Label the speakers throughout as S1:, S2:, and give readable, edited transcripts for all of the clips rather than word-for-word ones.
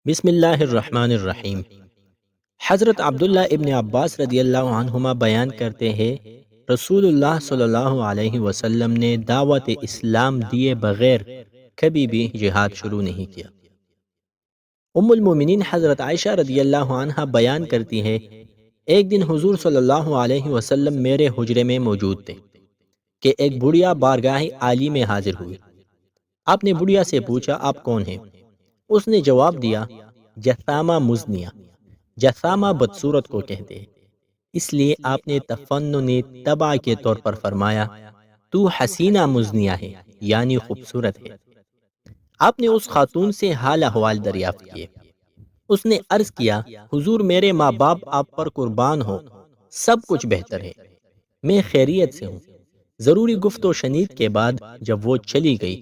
S1: بسم اللہ الرحمن الرحیم۔ حضرت عبداللہ ابن عباس رضی اللہ عنہما بیان کرتے ہیں، رسول اللہ صلی اللہ علیہ وسلم نے دعوت اسلام دیے بغیر کبھی بھی جہاد شروع نہیں کیا۔ ام المومنین حضرت عائشہ رضی اللہ عنہا بیان کرتی ہے، ایک دن حضور صلی اللہ علیہ وسلم میرے حجرے میں موجود تھے کہ ایک بڑھیا بارگاہ عالی میں حاضر ہوئی۔ آپ نے بڑھیا سے پوچھا، آپ کون ہیں؟ اس نے جواب دیا، جثامہ مزنیہ۔ جثامہ بدصورت کو کہتے ہیں، اس لیے آپ نے تفنن تبع کے طور پر فرمایا، تو حسینہ مزنیہ ہے، یعنی خوبصورت ہے۔ آپ نے اس خاتون سے حال احوال دریافت کیے۔ اس نے عرض کیا، حضور میرے ماں باپ آپ پر قربان ہو، سب کچھ بہتر ہے، میں خیریت سے ہوں۔ ضروری گفت و شنید کے بعد جب وہ چلی گئی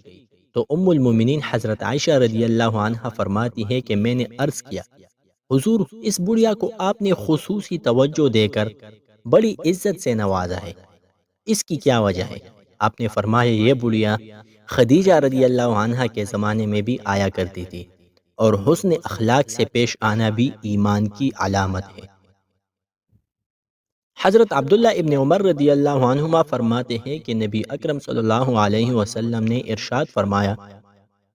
S1: تو ام المومنین حضرت عائشہ رضی اللہ عنہا فرماتی ہے کہ میں نے عرض کیا، حضور اس بڑھیا کو آپ نے خصوصی توجہ دے کر بڑی عزت سے نوازا ہے، اس کی کیا وجہ ہے؟ آپ نے فرمایا، یہ بڑھیا خدیجہ رضی اللہ عنہا کے زمانے میں بھی آیا کرتی تھی، اور حسن اخلاق سے پیش آنا بھی ایمان کی علامت ہے۔ حضرت عبداللہ ابن عمر رضی اللہ عنہما فرماتے ہیں کہ نبی اکرم صلی اللہ علیہ وسلم نے ارشاد فرمایا،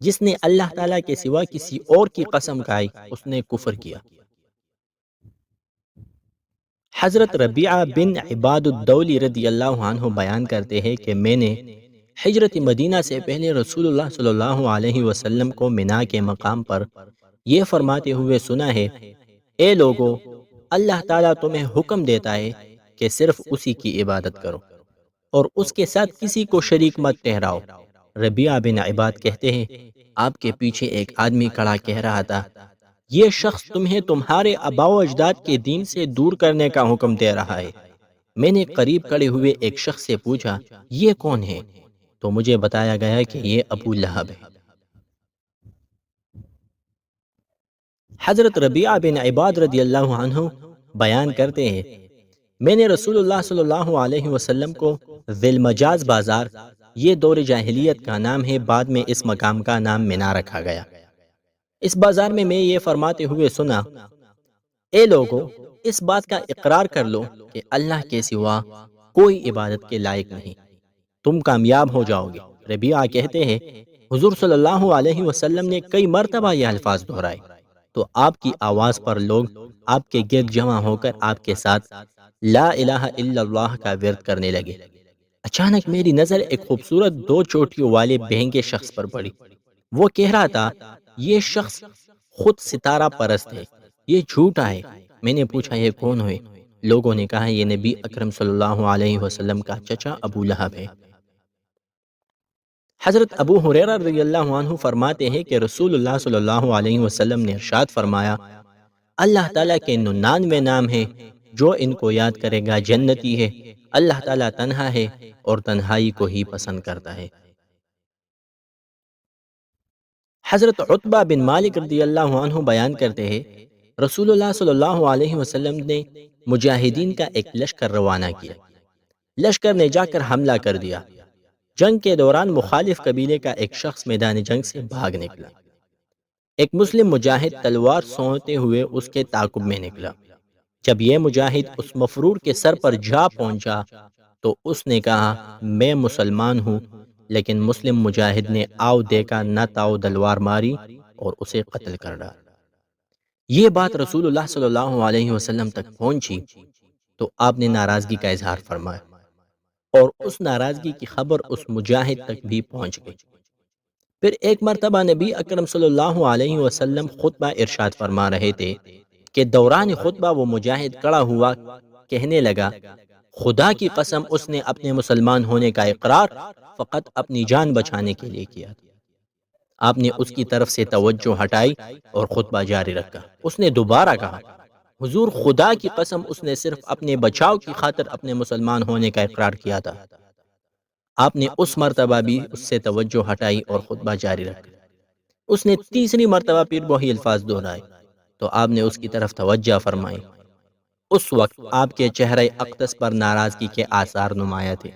S1: جس نے اللہ تعالیٰ کے سوا کسی اور کی قسم کھائی اس نے کفر کیا۔ حضرت ربیعہ بن عباد الدولی رضی اللہ عنہ بیان کرتے ہیں کہ میں نے ہجرت مدینہ سے پہلے رسول اللہ صلی اللہ علیہ وسلم کو منا کے مقام پر یہ فرماتے ہوئے سنا ہے، اے لوگو، اللہ تعالیٰ تمہیں حکم دیتا ہے کہ صرف اسی کی عبادت کرو اور اس کے ساتھ کسی کو شریک مت ٹھہراؤ۔ ربیعہ بن عباد کہتے ہیں، آپ کے پیچھے ایک آدمی کھڑا کہہ رہا تھا، یہ شخص تمہیں تمہارے آباء و اجداد کے دین سے دور کرنے کا حکم دے رہا ہے۔ میں نے قریب کھڑے ہوئے ایک شخص سے پوچھا، یہ کون ہے؟ تو مجھے بتایا گیا کہ یہ ابو لہب ہے۔ حضرت ربیعہ بن عباد رضی اللہ عنہ بیان کرتے ہیں، میں نے رسول اللہ صلی اللہ علیہ وسلم کو ذی المجاز بازار، یہ دور جاہلیت کا نام ہے، بعد میں اس مقام کا نام منا رکھا گیا، اس بازار میں یہ فرماتے ہوئے سنا، اے لوگو، اس بات کا اقرار کر لو کہ اللہ کے سوا کوئی عبادت کے لائق نہیں، تم کامیاب ہو جاؤ گے۔ ربیعہ کہتے ہیں، حضور صلی اللہ علیہ وسلم نے کئی مرتبہ یہ الفاظ دہرائے تو آپ کی آواز پر لوگ آپ کے گرد جمع ہو کر آپ کے ساتھ لا الہ الا اللہ کا ورد کرنے لگے۔ اچانک میری نظر ایک خوبصورت دو چوٹیوں والے بہنگے شخص پر پڑی۔ وہ کہہ رہا تھا، یہ شخص خود ستارہ پرست ہے، یہ جھوٹا ہے۔ میں نے پوچھا، یہ کون ہوئے؟ لوگوں نے کہا، یہ نبی اکرم صلی اللہ علیہ وسلم کا چچا ابو لہب ہے۔ حضرت ابو ہریرہ رضی اللہ عنہ فرماتے ہیں کہ رسول اللہ صلی اللہ علیہ وسلم نے ارشاد فرمایا، اللہ تعالیٰ کے 99 نام ہیں، جو ان کو یاد کرے گا جنتی ہے۔ اللہ تعالیٰ تنہا ہے اور تنہائی کو ہی پسند کرتا ہے۔ حضرت عتبہ بن مالک رضی اللہ عنہ بیان کرتے ہیں، رسول اللہ صلی اللہ علیہ وسلم نے مجاہدین کا ایک لشکر روانہ کیا۔ لشکر نے جا کر حملہ کر دیا۔ جنگ کے دوران مخالف قبیلے کا ایک شخص میدان جنگ سے بھاگ نکلا۔ ایک مسلم مجاہد تلوار سونتے ہوئے اس کے تعاقب میں نکلا۔ جب یہ مجاہد اس مفرور کے سر پر جا پہنچا تو اس نے کہا، میں مسلمان ہوں، لیکن مسلم مجاہد نے آؤ دیکھا نہ تاؤ تلوار ماری اور اسے قتل کر ڈالا۔ یہ بات رسول اللہ صلی اللہ علیہ وسلم تک پہنچی تو آپ نے ناراضگی کا اظہار فرمایا، اور اس ناراضگی کی خبر اس مجاہد تک بھی پہنچ گئی۔ پھر ایک مرتبہ نبی اکرم صلی اللہ علیہ وسلم خطبہ ارشاد فرما رہے تھے کہ دوران خطبہ وہ مجاہد کھڑا ہوا، کہنے لگا، خدا کی قسم اس نے اپنے مسلمان ہونے کا اقرار فقط اپنی جان بچانے کے لیے کیا تھا۔ آپ نے اس کی طرف سے توجہ ہٹائی اور خطبہ جاری رکھا۔ اس نے دوبارہ کہا، حضور خدا کی قسم اس نے صرف اپنے بچاؤ کی خاطر اپنے مسلمان ہونے کا اقرار کیا تھا۔ آپ نے اس مرتبہ بھی اس سے توجہ ہٹائی اور خطبہ جاری رکھا۔ اس نے تیسری مرتبہ پھر وہی الفاظ دہرائے تو آپ نے اس کی طرف توجہ فرمائی۔ اس وقت آپ کے چہرے اقدس پر ناراضگی کے آثار نمایاں تھے۔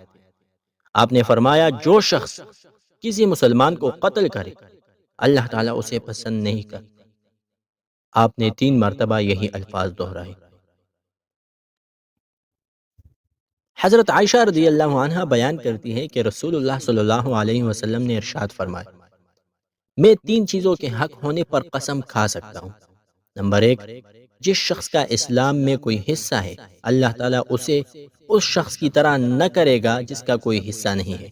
S1: آپ نے فرمایا، جو شخص کسی مسلمان کو قتل کرے اللہ تعالیٰ اسے پسند نہیں کرتا۔ آپ نے 3 مرتبہ یہی الفاظ دہرائے۔ حضرت عائشہ رضی اللہ عنہا بیان کرتی ہے کہ رسول اللہ صلی اللہ علیہ وسلم نے ارشاد فرمایا، میں 3 چیزوں کے حق ہونے پر قسم کھا سکتا ہوں۔ نمبر 1، جس شخص کا اسلام میں کوئی حصہ ہے، اللہ تعالیٰ اسے اس شخص کی طرح نہ کرے گا جس کا کوئی حصہ نہیں ہے،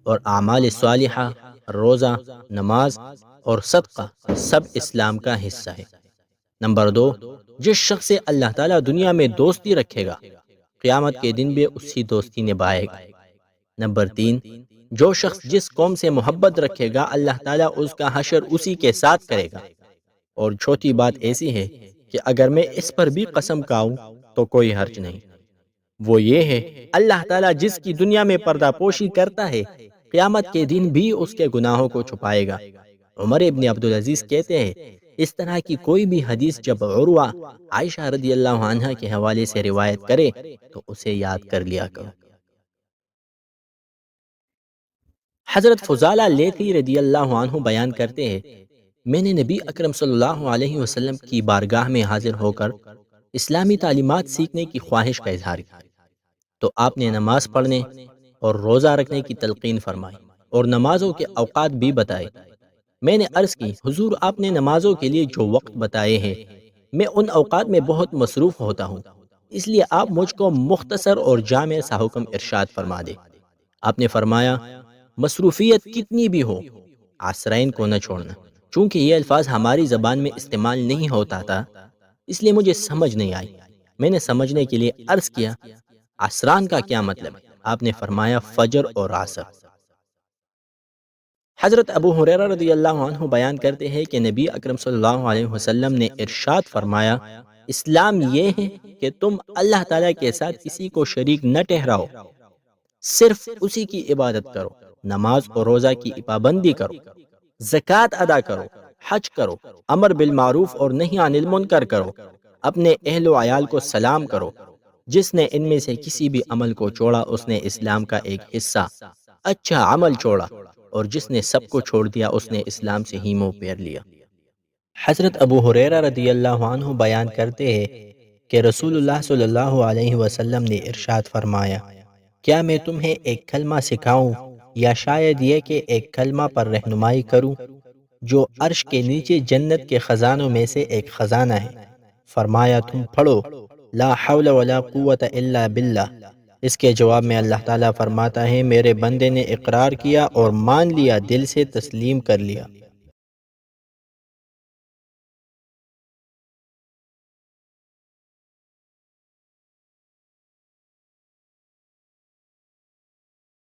S1: اور اعمال صالحہ، روزہ، نماز اور صدقہ سب اسلام کا حصہ ہے۔ نمبر 2، جس شخص سے اللہ تعالیٰ دنیا میں دوستی رکھے گا، قیامت کے دن بھی اسی دوستی نبھائے گا۔ نمبر 3، جو شخص جس قوم سے محبت رکھے گا، اللہ تعالیٰ اس کا حشر اسی کے ساتھ کرے گا۔ اور چوتھی بات ایسی ہے کہ اگر میں اس پر بھی قسم کھاؤں تو کوئی حرج نہیں، وہ یہ ہے، اللہ تعالیٰ جس کی دنیا میں پردہ پوشی کرتا ہے، قیامت کے دن بھی اس کے گناہوں کو چھپائے گا۔ عمر ابن عبدالعزیز کہتے ہیں، اس طرح کی کوئی بھی حدیث جب عروہ عائشہ رضی اللہ عنہا کے حوالے سے روایت کرے تو اسے یاد کر لیا کرو۔ حضرت فضالہ لیثی رضی اللہ عنہ بیان کرتے ہیں، میں نے نبی اکرم صلی اللہ علیہ وسلم کی بارگاہ میں حاضر ہو کر اسلامی تعلیمات سیکھنے کی خواہش کا اظہار کیا، تو آپ نے نماز پڑھنے اور روزہ رکھنے کی تلقین فرمائی اور نمازوں کے اوقات بھی بتائے۔ میں نے عرض کی، حضور آپ نے نمازوں کے لیے جو وقت بتائے ہیں، میں ان اوقات میں بہت مصروف ہوتا ہوں، اس لیے آپ مجھ کو مختصر اور جامع سا حکم ارشاد فرما دے۔ آپ نے فرمایا، مصروفیت کتنی بھی ہو، عصرین کو نہ چھوڑنا۔ چونکہ یہ الفاظ ہماری زبان میں استعمال نہیں ہوتا تھا، اس لیے مجھے سمجھ نہیں آئی۔ میں نے سمجھنے کے لیے عرض کیا، عصران کا کیا مطلب ہے؟ آپ نے فرمایا، فجر اور عصر۔ حضرت ابو ہریرہ رضی اللہ عنہ بیان کرتے ہیں کہ نبی اکرم صلی اللہ علیہ وسلم نے ارشاد فرمایا، اسلام یہ ہے کہ تم اللہ تعالیٰ کے ساتھ کسی کو شریک نہ ٹھہراؤ، صرف اسی کی عبادت کرو، نماز اور روزہ کی پابندی کرو، زکوٰۃ ادا کرو، حج کرو، امر بالمعروف اور نہی عن المنکر کرو، اپنے اہل و عیال کو سلام کرو۔ جس نے ان میں سے کسی بھی عمل کو چھوڑا، اس نے اسلام کا ایک حصہ، اچھا عمل چھوڑا، اور جس نے سب کو چھوڑ دیا، اس نے اسلام سے ہی منہ پھیر لیا۔ حضرت ابو ہریرہ رضی اللہ عنہ بیان کرتے ہیں کہ رسول اللہ صلی اللہ علیہ وسلم نے ارشاد فرمایا، کیا میں تمہیں ایک کلمہ سکھاؤں، یا شاید یہ کہ ایک کلمہ پر رہنمائی کروں جو عرش کے نیچے جنت کے خزانوں میں سے ایک خزانہ ہے؟ فرمایا، تم پڑھو، لا حول ولا قوت الا باللہ۔ اس کے جواب میں اللہ تعالیٰ فرماتا ہے، میرے بندے نے اقرار کیا اور مان لیا، دل سے تسلیم کر لیا۔